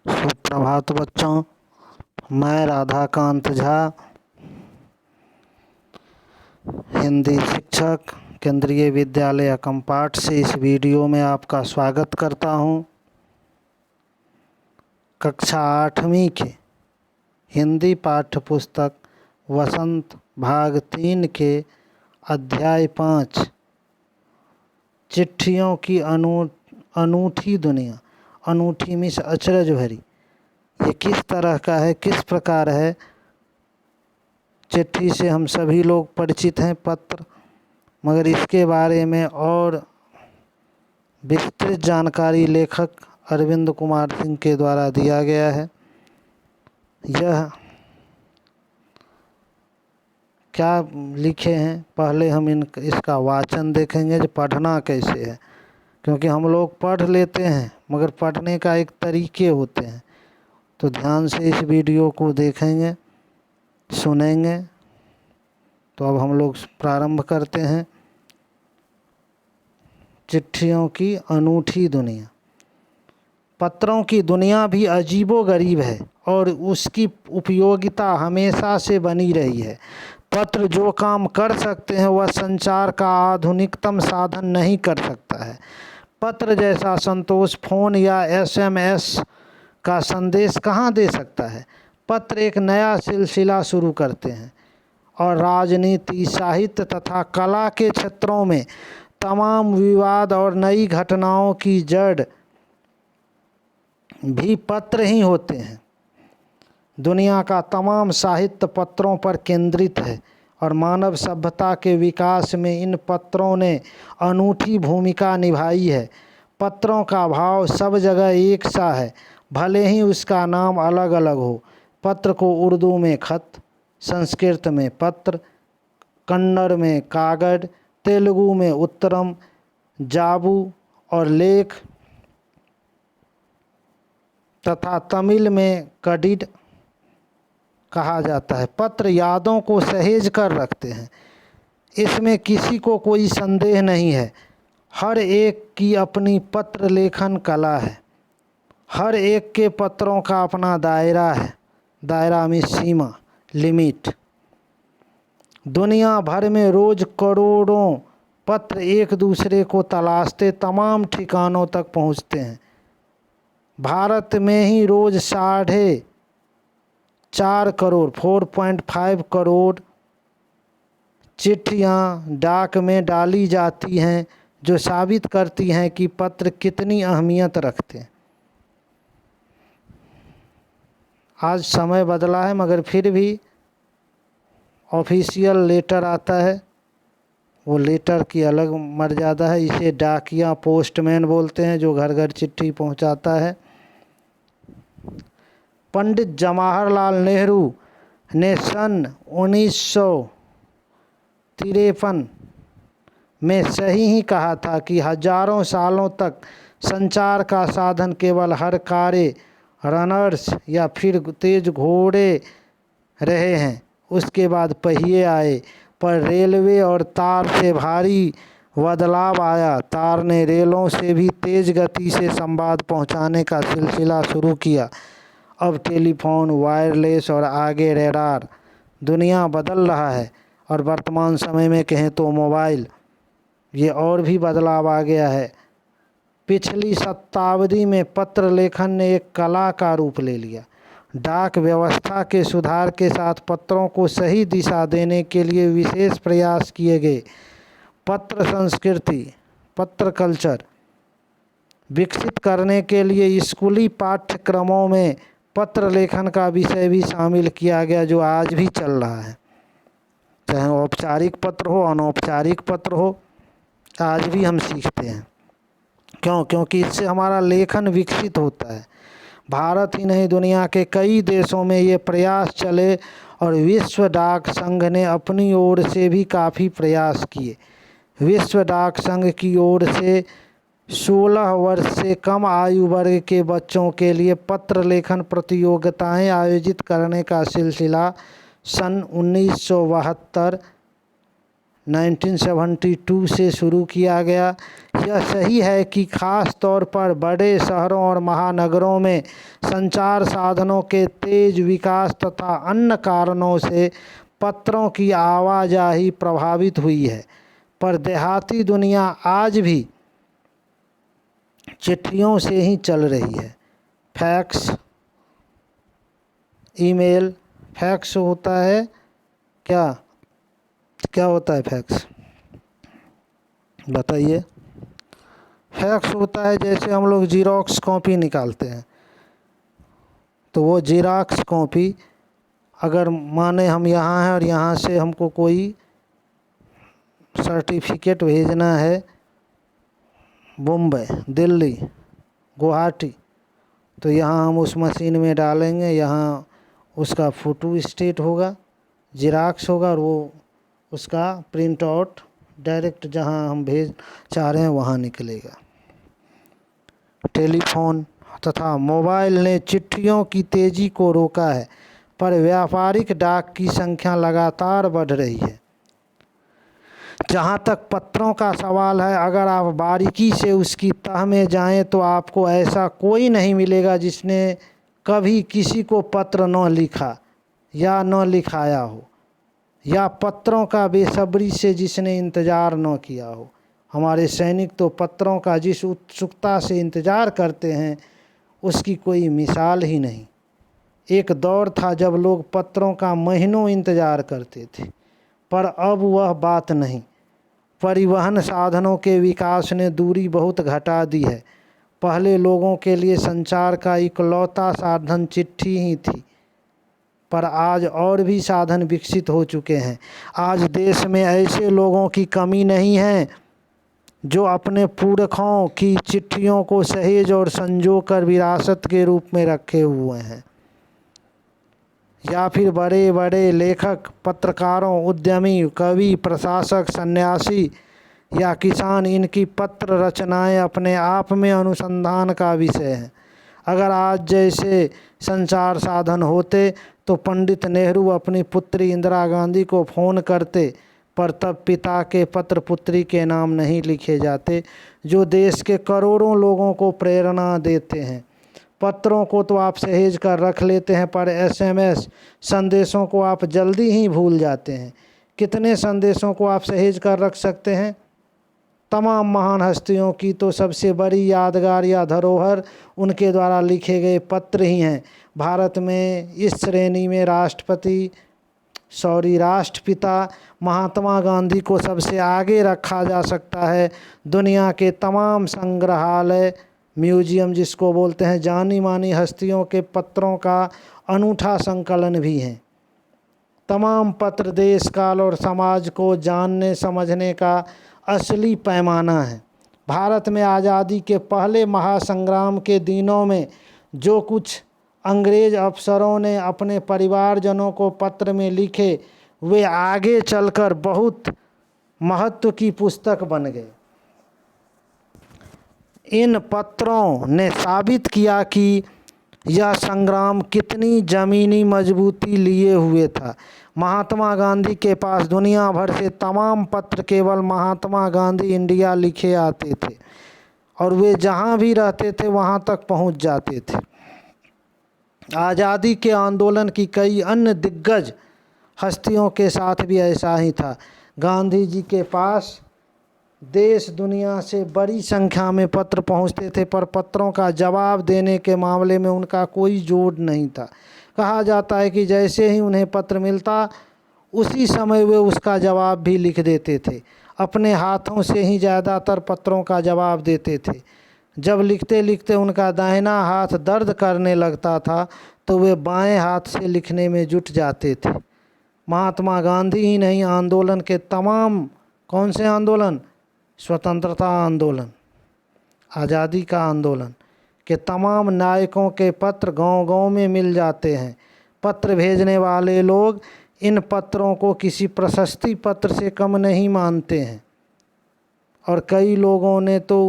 सुप्रभात बच्चों, मैं राधाकांत झा, हिंदी शिक्षक, केंद्रीय विद्यालय अकमपाट से इस वीडियो में आपका स्वागत करता हूं। कक्षा 8वीं के हिंदी पाठ्य पुस्तक वसंत भाग 3 के अध्याय 5 चिट्ठियों की अनूठी दुनिया, अनूठी मीन्स अचरज भरी, ये किस तरह का है, किस प्रकार है। चिट्ठी से हम सभी लोग परिचित हैं, पत्र, मगर इसके बारे में और विस्तृत जानकारी लेखक अरविंद कुमार सिंह के द्वारा दिया गया है। यह क्या लिखे हैं, पहले हम इसका वाचन देखेंगे, जो पढ़ना कैसे है, क्योंकि हम लोग पढ़ लेते हैं मगर पढ़ने का एक तरीके होते हैं। तो ध्यान से इस वीडियो को देखेंगे, सुनेंगे। तो अब हम लोग प्रारंभ करते हैं। चिट्ठियों की अनूठी दुनिया। पत्रों की दुनिया भी अजीबोगरीब है और उसकी उपयोगिता हमेशा से बनी रही है। पत्र जो काम कर सकते हैं वह संचार का आधुनिकतम साधन नहीं कर सकता है। पत्र जैसा संतोष फोन या SMS का संदेश कहाँ दे सकता है। पत्र एक नया सिलसिला शुरू करते हैं और राजनीति, साहित्य तथा कला के क्षेत्रों में तमाम विवाद और नई घटनाओं की जड़ भी पत्र ही होते हैं। दुनिया का तमाम साहित्य पत्रों पर केंद्रित है और मानव सभ्यता के विकास में इन पत्रों ने अनूठी भूमिका निभाई है। पत्रों का भाव सब जगह एक सा है, भले ही उसका नाम अलग अलग हो। पत्र को उर्दू में खत, संस्कृत में पत्र, कन्नड़ में कागड़, तेलुगु में उत्तरम, जाबू और लेख तथा तमिल में कडिड कहा जाता है। पत्र यादों को सहेज कर रखते हैं, इसमें किसी को कोई संदेह नहीं है। हर एक की अपनी पत्र लेखन कला है। हर एक के पत्रों का अपना दायरा है। दायरा में सीमा, लिमिट। दुनिया भर में रोज करोड़ों पत्र एक दूसरे को तलाशते तमाम ठिकानों तक पहुंचते हैं। भारत में ही रोज 4.5 करोड़ 4.5 करोड़ चिट्ठियाँ डाक में डाली जाती हैं, जो साबित करती हैं कि पत्र कितनी अहमियत रखते हैं। आज समय बदला है मगर फिर भी ऑफिशियल लेटर आता है, वो लेटर की अलग मर्यादा है। इसे डाकिया, पोस्टमैन बोलते हैं, जो घर घर चिट्ठी पहुंचाता है। पंडित जवाहरलाल नेहरू ने सन 1953 में सही ही कहा था कि हजारों सालों तक संचार का साधन केवल हरकारे, रनर्स या फिर तेज घोड़े रहे हैं। उसके बाद पहिए आए, पर रेलवे और तार से भारी बदलाव आया। तार ने रेलों से भी तेज गति से संवाद पहुंचाने का सिलसिला शुरू किया। अब टेलीफोन, वायरलेस और आगे रडार। दुनिया बदल रहा है और वर्तमान समय में कहें तो मोबाइल, ये और भी बदलाव आ गया है। पिछली शताब्दी में पत्र लेखन ने एक कला का रूप ले लिया। डाक व्यवस्था के सुधार के साथ पत्रों को सही दिशा देने के लिए विशेष प्रयास किए गए। पत्र संस्कृति, पत्र कल्चर विकसित करने के लिए स्कूली पाठ्यक्रमों में पत्र लेखन का विषय भी शामिल किया गया, जो आज भी चल रहा है। चाहे औपचारिक पत्र हो, अनौपचारिक पत्र हो, आज भी हम सीखते हैं। क्योंकि इससे हमारा लेखन विकसित होता है। भारत ही नहीं, दुनिया के कई देशों में ये प्रयास चले और विश्व डाक संघ ने अपनी ओर से भी काफ़ी प्रयास किए। विश्व डाक संघ की ओर से 16 वर्ष से कम आयु वर्ग के बच्चों के लिए पत्र लेखन प्रतियोगिताएं आयोजित करने का सिलसिला सन 1972 1972 से शुरू किया गया। यह सही है कि खास तौर पर बड़े शहरों और महानगरों में संचार साधनों के तेज विकास तथा अन्य कारणों से पत्रों की आवाजाही प्रभावित हुई है, पर देहाती दुनिया आज भी चिट्ठियों से ही चल रही है। Fax, email. फैक्स होता है क्या? क्या होता है फैक्स? बताइए। फैक्स होता है जैसे हम लोग जीरोक्स कॉपी निकालते हैं, तो वो जीरोक्स कॉपी अगर माने हम यहाँ हैं और यहाँ से हमको कोई सर्टिफिकेट भेजना है मुंबई, दिल्ली, गुवाहाटी, तो यहाँ हम उस मशीन में डालेंगे, यहाँ उसका फ़ोटो स्टेट होगा, जिराक्स होगा, और वो उसका प्रिंट आउट डायरेक्ट जहाँ हम भेज चाह रहे हैं वहाँ निकलेगा। टेलीफोन तथा मोबाइल ने चिट्ठियों की तेज़ी को रोका है, पर व्यापारिक डाक की संख्या लगातार बढ़ रही है। जहाँ तक पत्रों का सवाल है, अगर आप बारीकी से उसकी तह में जाएं तो आपको ऐसा कोई नहीं मिलेगा जिसने कभी किसी को पत्र न लिखा या न लिखाया हो, या पत्रों का बेसब्री से जिसने इंतज़ार न किया हो। हमारे सैनिक तो पत्रों का जिस उत्सुकता से इंतज़ार करते हैं उसकी कोई मिसाल ही नहीं। एक दौर था जब लोग पत्रों का महीनों इंतज़ार करते थे, पर अब वह बात नहीं। परिवहन साधनों के विकास ने दूरी बहुत घटा दी है। पहले लोगों के लिए संचार का इकलौता साधन चिट्ठी ही थी, पर आज और भी साधन विकसित हो चुके हैं। आज देश में ऐसे लोगों की कमी नहीं है जो अपने पुरखों की चिट्ठियों को सहेज और संजो कर विरासत के रूप में रखे हुए हैं, या फिर बड़े बड़े लेखक, पत्रकारों, उद्यमी, कवि, प्रशासक, सन्यासी या किसान, इनकी पत्र रचनाएं अपने आप में अनुसंधान का विषय हैं। अगर आज जैसे संचार साधन होते तो पंडित नेहरू अपनी पुत्री इंदिरा गांधी को फ़ोन करते, पर तब पिता के पत्र पुत्री के नाम नहीं लिखे जाते, जो देश के करोड़ों लोगों को प्रेरणा देते हैं। पत्रों को तो आप सहेज कर रख लेते हैं, पर SMS संदेशों को आप जल्दी ही भूल जाते हैं। कितने संदेशों को आप सहेज कर रख सकते हैं? तमाम महान हस्तियों की तो सबसे बड़ी यादगार या धरोहर उनके द्वारा लिखे गए पत्र ही हैं। भारत में इस श्रेणी में राष्ट्रपिता महात्मा गांधी को सबसे आगे रखा जा सकता है। दुनिया के तमाम संग्रहालय, म्यूजियम जिसको बोलते हैं, जानी मानी हस्तियों के पत्रों का अनूठा संकलन भी हैं। तमाम पत्र देश, काल और समाज को जानने समझने का असली पैमाना है। भारत में आज़ादी के पहले महासंग्राम के दिनों में जो कुछ अंग्रेज अफसरों ने अपने परिवारजनों को पत्र में लिखे, वे आगे चलकर बहुत महत्व की पुस्तक बन गए। इन पत्रों ने साबित किया कि यह संग्राम कितनी ज़मीनी मजबूती लिए हुए था। महात्मा गांधी के पास दुनिया भर से तमाम पत्र केवल महात्मा गांधी इंडिया लिखे आते थे, और वे जहाँ भी रहते थे वहाँ तक पहुँच जाते थे। आज़ादी के आंदोलन की कई अन्य दिग्गज हस्तियों के साथ भी ऐसा ही था। गांधी जी के पास देश दुनिया से बड़ी संख्या में पत्र पहुंचते थे, पर पत्रों का जवाब देने के मामले में उनका कोई जोड़ नहीं था। कहा जाता है कि जैसे ही उन्हें पत्र मिलता उसी समय वे उसका जवाब भी लिख देते थे। अपने हाथों से ही ज़्यादातर पत्रों का जवाब देते थे। जब लिखते लिखते उनका दाहिना हाथ दर्द करने लगता था तो वे बाएं हाथ से लिखने में जुट जाते थे। महात्मा गांधी ही नहीं, आंदोलन के तमाम, कौन से आंदोलन? स्वतंत्रता आंदोलन, आज़ादी का आंदोलन के तमाम नायकों के पत्र गांव-गांव में मिल जाते हैं। पत्र भेजने वाले लोग इन पत्रों को किसी प्रशस्ति पत्र से कम नहीं मानते हैं, और कई लोगों ने तो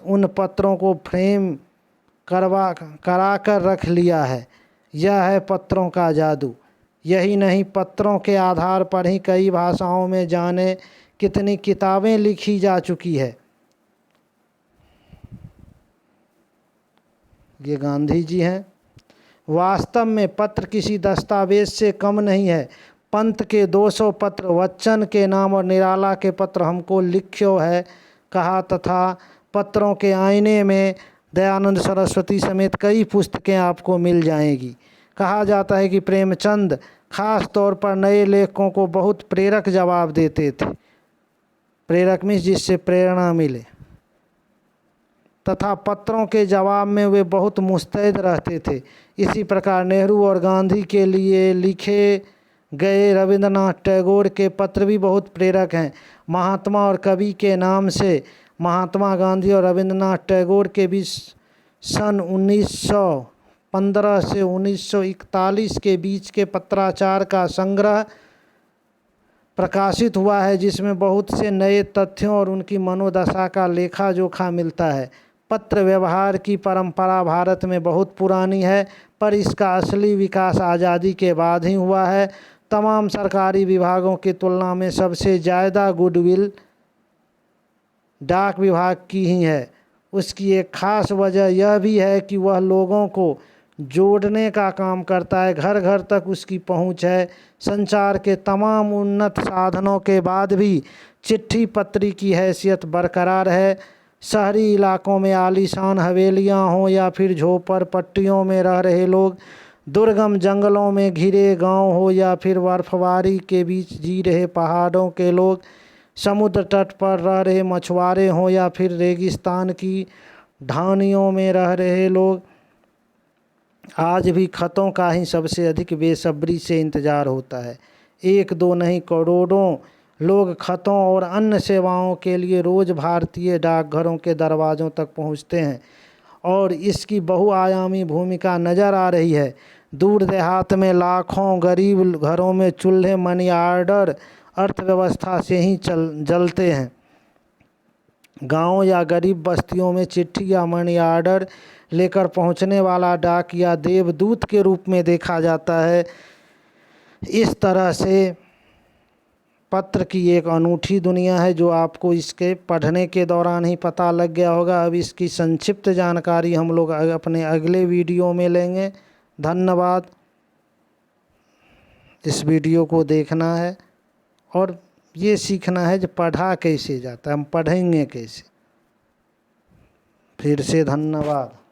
उन पत्रों को फ्रेम करा कर रख लिया है। यह है पत्रों का जादू। यही नहीं, पत्रों के आधार पर ही कई भाषाओं में जाने कितनी किताबें लिखी जा चुकी है। ये गांधी जी हैं। वास्तव में पत्र किसी दस्तावेज से कम नहीं है। पंत के 200 पत्र वचन के नाम और निराला के पत्र हमको लिख्यो है कहा, तथा पत्रों के आईने में दयानंद सरस्वती समेत कई पुस्तकें आपको मिल जाएंगी। कहा जाता है कि प्रेमचंद खास तौर पर नए लेखकों को बहुत प्रेरक जवाब देते थे। प्रेरक मीन्स जिससे प्रेरणा मिले, तथा पत्रों के जवाब में वे बहुत मुस्तैद रहते थे। इसी प्रकार नेहरू और गांधी के लिए लिखे गए रविंद्रनाथ टैगोर के पत्र भी बहुत प्रेरक हैं। महात्मा और कवि के नाम से महात्मा गांधी और रविंद्रनाथ टैगोर के बीच सन 1915 से 1941 के बीच के पत्राचार का संग्रह प्रकाशित हुआ है, जिसमें बहुत से नए तथ्यों और उनकी मनोदशा का लेखा जोखा मिलता है। पत्र व्यवहार की परंपरा भारत में बहुत पुरानी है, पर इसका असली विकास आज़ादी के बाद ही हुआ है। तमाम सरकारी विभागों की तुलना में सबसे ज़्यादा गुडविल डाक विभाग की ही है। उसकी एक खास वजह यह भी है कि वह लोगों को जोड़ने का काम करता है। घर घर तक उसकी पहुंच है। संचार के तमाम उन्नत साधनों के बाद भी चिट्ठी पत्री की हैसियत बरकरार है। शहरी इलाकों में आलीशान हवेलियां हों या फिर झोपड़ पट्टियों में रह रहे लोग, दुर्गम जंगलों में घिरे गांव हो या फिर बर्फबारी के बीच जी रहे पहाड़ों के लोग, समुद्र तट पर रह रहे मछुआरे हों या फिर रेगिस्तान की ढानियों में रह रहे लोग, आज भी खतों का ही सबसे अधिक बेसब्री से इंतज़ार होता है। एक दो नहीं, करोड़ों लोग खतों और अन्य सेवाओं के लिए रोज़ भारतीय डाकघरों के दरवाज़ों तक पहुंचते हैं और इसकी बहुआयामी भूमिका नज़र आ रही है। दूर देहात में लाखों गरीब घरों में चूल्हे मनी ऑर्डर अर्थव्यवस्था से ही जलते हैं। गांव या गरीब बस्तियों में चिट्ठी या मनी ऑर्डर लेकर पहुंचने वाला डाक या देवदूत के रूप में देखा जाता है। इस तरह से पत्र की एक अनूठी दुनिया है जो आपको इसके पढ़ने के दौरान ही पता लग गया होगा। अब इसकी संक्षिप्त जानकारी हम लोग अपने अगले वीडियो में लेंगे। धन्यवाद। इस वीडियो को देखना है और ये सीखना है कि पढ़ा कैसे जाता है, हम पढ़ेंगे कैसे। फिर से धन्यवाद।